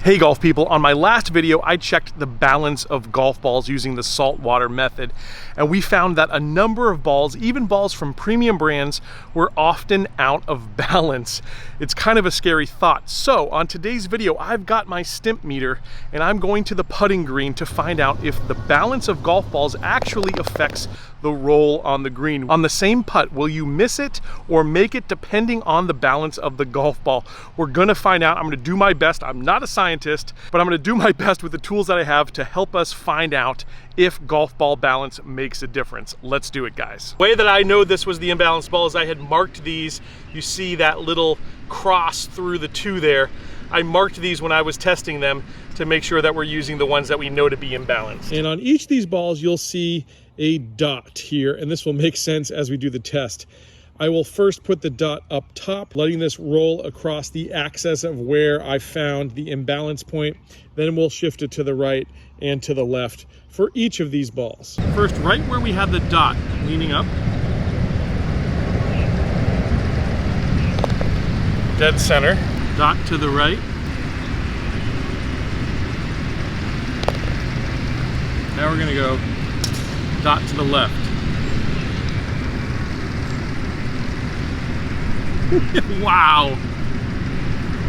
Hey golf people, on my last video I checked the balance of golf balls using the saltwater method, and we found that a number of balls, even balls from premium brands, were often out of balance. It's kind of a scary thought. So on today's video I've got my stimp meter and I'm going to the putting green to find out if the balance of golf balls actually affects the roll on the green. On the same putt, will you miss it or make it depending on the balance of the golf ball? We're gonna find out. I'm gonna do my best. I'm not a scientist, but I'm gonna do my best with the tools that I have to help us find out if golf ball balance makes a difference. Let's do it, guys. The way that I know this was the imbalanced ball is I had marked these. You see that little cross through the two there. I marked these when I was testing them to make sure that we're using the ones that we know to be imbalanced. And on each of these balls, you'll see a dot here, and this will make sense as we do the test. I will first put the dot up top, letting this roll across the axis of where I found the imbalance point. Then we'll shift it to the right and to the left for each of these balls. First, right where we have the dot leaning up, dead center, dot to the right. Now we're gonna go dot to the left. Wow.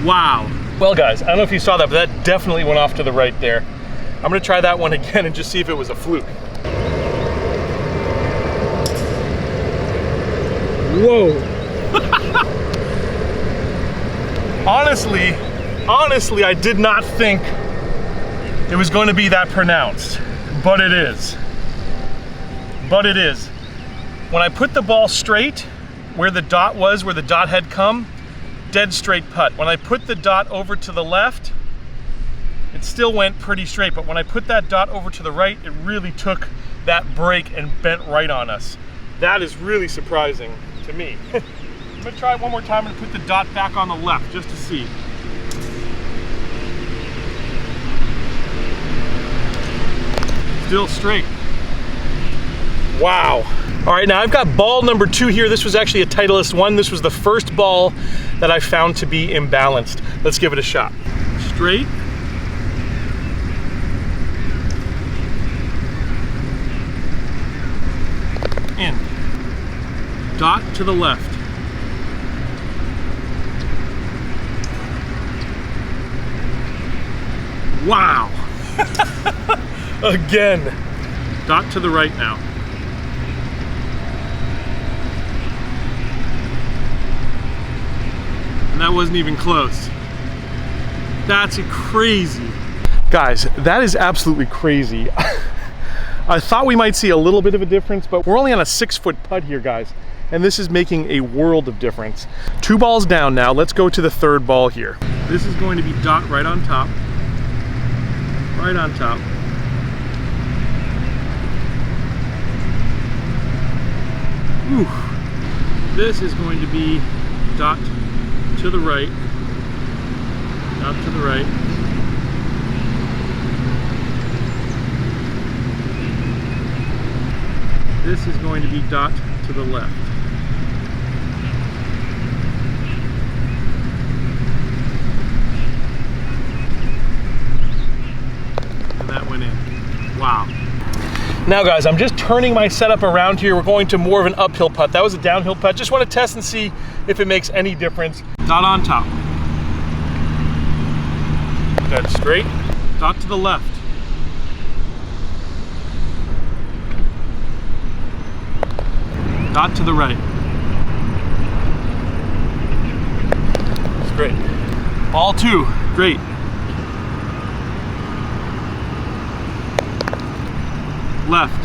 Wow. Well guys, I don't know if you saw that, but that definitely went off to the right there. I'm gonna try that one again and just see if it was a fluke. Whoa. Honestly, I did not think it was going to be that pronounced, but it is. When I put the ball straight, where the dot was, where the dot had come, dead straight putt. When I put the dot over to the left, it still went pretty straight, but when I put that dot over to the right, it really took that break and bent right on us. That is really surprising to me. I'm gonna try it one more time and put the dot back on the left just to see. Still straight. Wow. All right, now I've got ball number 2 here. This was actually a Titleist 1. This was the first ball that I found to be imbalanced. Let's give it a shot. Straight. In. Dot to the left. Wow. Again. Dot to the right now. And that wasn't even close. That's crazy. Guys, that is absolutely crazy. I thought we might see a little bit of a difference, but we're only on a 6-foot putt here, guys. And this is making a world of difference. 2 balls down now. Let's go to the third ball here. This is going to be dot right on top. Right on top. Ooh. This is going to be dot to the right, dot to the right. This is going to be dot to the left. And that went in. Wow. Now guys, I'm just turning my setup around here. We're going to more of an uphill putt. That was a downhill putt. Just want to test and see if it makes any difference. Dot on top. Dead straight. Dot to the left. Dot to the right. Straight. Ball 2. Great. Left.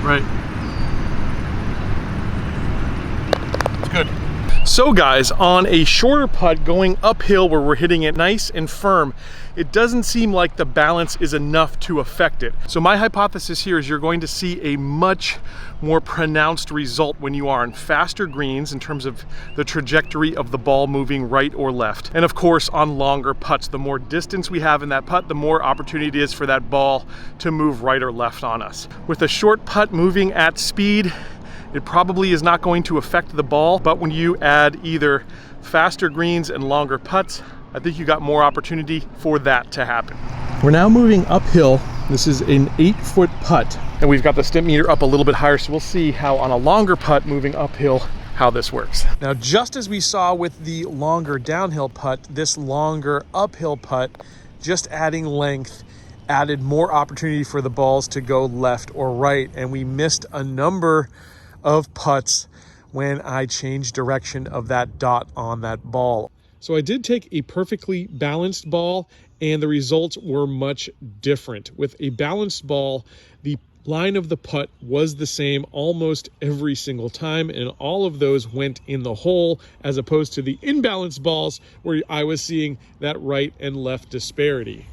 Right. It's good. So guys, on a shorter putt going uphill where we're hitting it nice and firm, it doesn't seem like the balance is enough to affect it. So my hypothesis here is you're going to see a much more pronounced result when you are on faster greens in terms of the trajectory of the ball moving right or left. And of course, on longer putts, the more distance we have in that putt, the more opportunity it is for that ball to move right or left on us. With a short putt moving at speed, it probably is not going to affect the ball, but when you add either faster greens and longer putts, I think you got more opportunity for that to happen. We're now moving uphill. This is an 8-foot putt, and we've got the stimp meter up a little bit higher, so we'll see how on a longer putt moving uphill, how this works. Now, just as we saw with the longer downhill putt, this longer uphill putt, just adding length, added more opportunity for the balls to go left or right, and we missed a number of putts when I changed direction of that dot on that ball. So I did take a perfectly balanced ball, and the results were much different. With a balanced ball, the line of the putt was the same almost every single time, and all of those went in the hole, as opposed to the imbalanced balls where I was seeing that right and left disparity.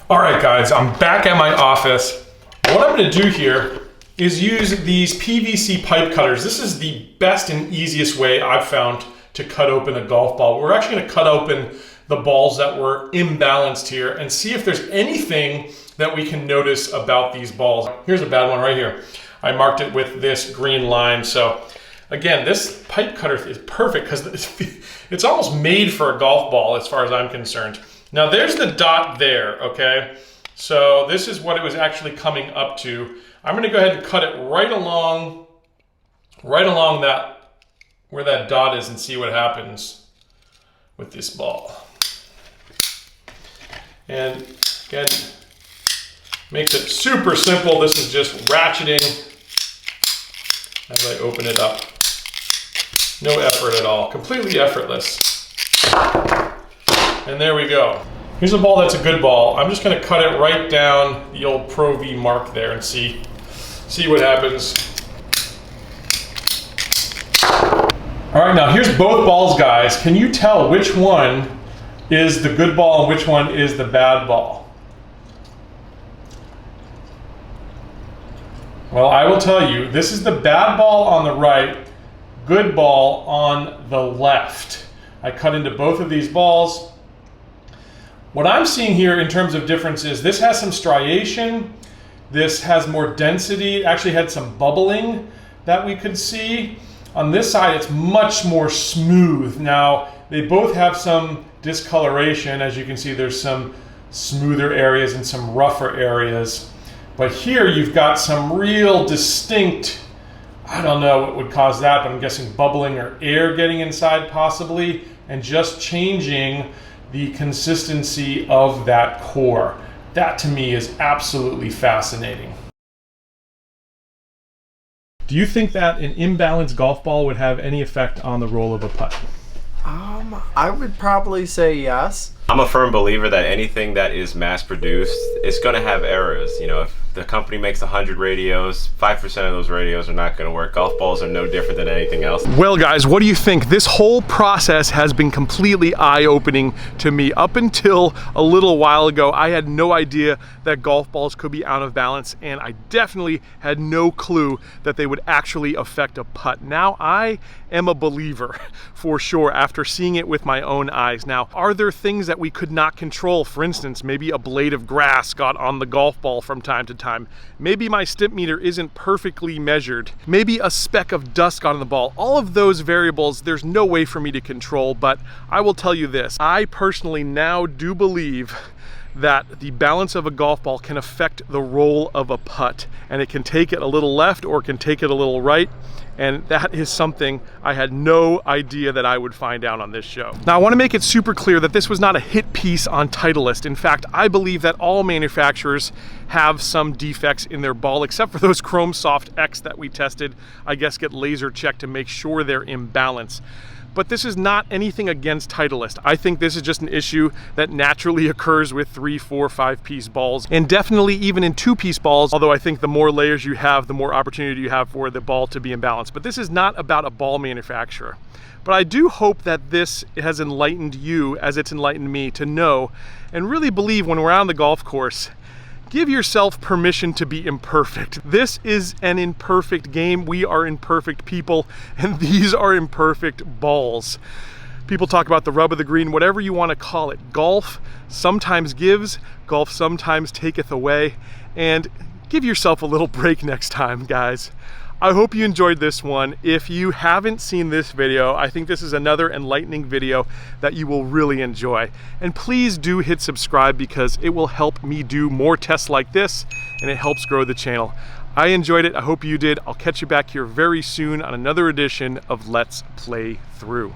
All right, guys, I'm back at my office. What I'm gonna do here is use these PVC pipe cutters. This is the best and easiest way I've found to cut open a golf ball. We're actually gonna cut open the balls that were imbalanced here and see if there's anything that we can notice about these balls. Here's a bad one right here. I marked it with this green line. So again, this pipe cutter is perfect because it's almost made for a golf ball as far as I'm concerned. Now there's the dot there, okay? So this is what it was actually coming up to. I'm gonna go ahead and cut it right along that, where that dot is, and see what happens with this ball. And again, makes it super simple. This is just ratcheting as I open it up. No effort at all, completely effortless. And there we go. Here's a ball that's a good ball. I'm just gonna cut it right down the old Pro V mark there and see what happens. All right, now here's both balls, guys. Can you tell which one is the good ball and which one is the bad ball? Well, I will tell you, this is the bad ball on the right, good ball on the left. I cut into both of these balls. What I'm seeing here in terms of difference is this has some striation, this has more density, it actually had some bubbling that we could see. On this side, it's much more smooth. Now, they both have some discoloration. As you can see, there's some smoother areas and some rougher areas. But here you've got some real distinct, I don't know what would cause that, but I'm guessing bubbling or air getting inside possibly, and just changing the consistency of that core. That to me is absolutely fascinating. Do you think that an imbalanced golf ball would have any effect on the roll of a putt? I would probably say yes. I'm a firm believer that anything that is mass produced is going to have errors. You know, if the company makes 100 radios, 5% of those radios are not going to work. Golf balls are no different than anything else. Well, guys, what do you think? This whole process has been completely eye-opening to me. Up until a little while ago, I had no idea that golf balls could be out of balance, and I definitely had no clue that they would actually affect a putt. Now I am a believer for sure after seeing it with my own eyes. Now, are there things that we could not control? For instance, maybe a blade of grass got on the golf ball from time to time. Maybe my stimp meter isn't perfectly measured. Maybe a speck of dust got on the ball. All of those variables, there's no way for me to control, but I will tell you this. I personally now do believe that the balance of a golf ball can affect the roll of a putt, and it can take it a little left or it can take it a little right, and that is something I had no idea that I would find out on this show. Now, I want to make it super clear that this was not a hit piece on Titleist. In fact, I believe that all manufacturers have some defects in their ball, except for those Chrome Soft X that we tested, I guess get laser checked to make sure they're in balance. But this is not anything against Titleist. I think this is just an issue that naturally occurs with 3, 4, 5-piece balls, and definitely even in 2-piece balls, although I think the more layers you have, the more opportunity you have for the ball to be in balance. But this is not about a ball manufacturer. But I do hope that this has enlightened you as it's enlightened me to know and really believe when we're on the golf course, give yourself permission to be imperfect. This is an imperfect game. We are imperfect people, and these are imperfect balls. People talk about the rub of the green, whatever you want to call it. Golf sometimes gives, golf sometimes taketh away, and give yourself a little break next time, guys. I hope you enjoyed this one. If you haven't seen this video, I think this is another enlightening video that you will really enjoy. And please do hit subscribe because it will help me do more tests like this and it helps grow the channel. I enjoyed it. I hope you did. I'll catch you back here very soon on another edition of Let's Play Through.